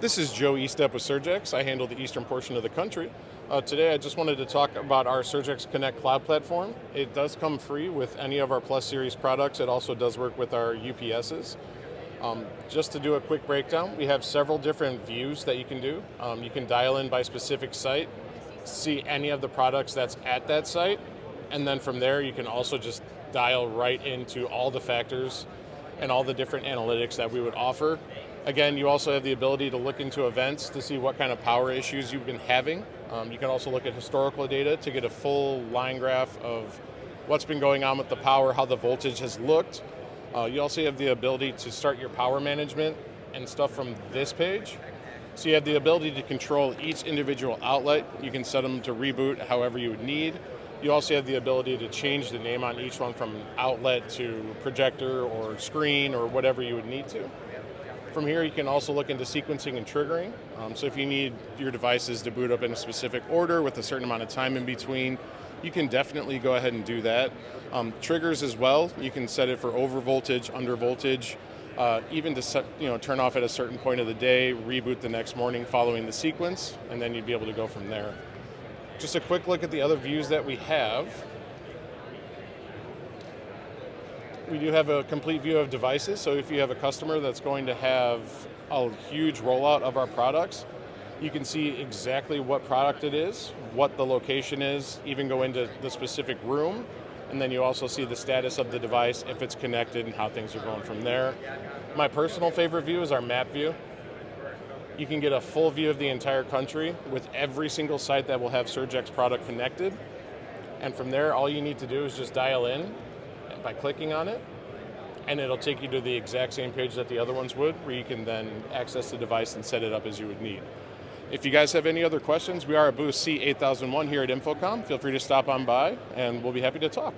This is Joe Estep with SurgeX. I handle the eastern portion of the country. Today I just wanted to talk about our SurgeX Connect cloud platform. It does come free with any of our Plus Series products. It also does work with our UPSs. Just to do a quick breakdown, we have several different views that you can do. You can dial in by specific site, see any of the products that's at that site, and then from there you can also just dial right into all the factors and all the different analytics that we would offer. Again, you also have the ability to look into events to see what kind of power issues you've been having. You can also look at historical data to get a full line graph of what's been going on with the power, how the voltage has looked. You also have the ability to start your power management and stuff from this page. So you have the ability to control each individual outlet. You can set them to reboot however you would need. You also have the ability to change the name on each one from outlet to projector or screen or whatever you would need to. From here, you can also look into sequencing and triggering. So if you need your devices to boot up in a specific order with a certain amount of time in between, you can definitely go ahead and do that. Triggers as well, you can set it for over voltage, under voltage, even to set, turn off at a certain point of the day, reboot the next morning following the sequence, and then you'd be able to go from there. Just a quick look at the other views that we have. We do have a complete view of devices, so if you have a customer that's going to have a huge rollout of our products, you can see exactly what product it is, what the location is, even go into the specific room, and then you also see the status of the device, if it's connected, and how things are going from there. My personal favorite view is our map view. You can get a full view of the entire country with every single site that will have SurgeX product connected, and from there, all you need to do is just dial in by clicking on it, and it'll take you to the exact same page that the other ones would, where you can then access the device and set it up as you would need. If you guys have any other questions, we are at booth C8001 here at InfoComm. Feel free to stop on by, and we'll be happy to talk.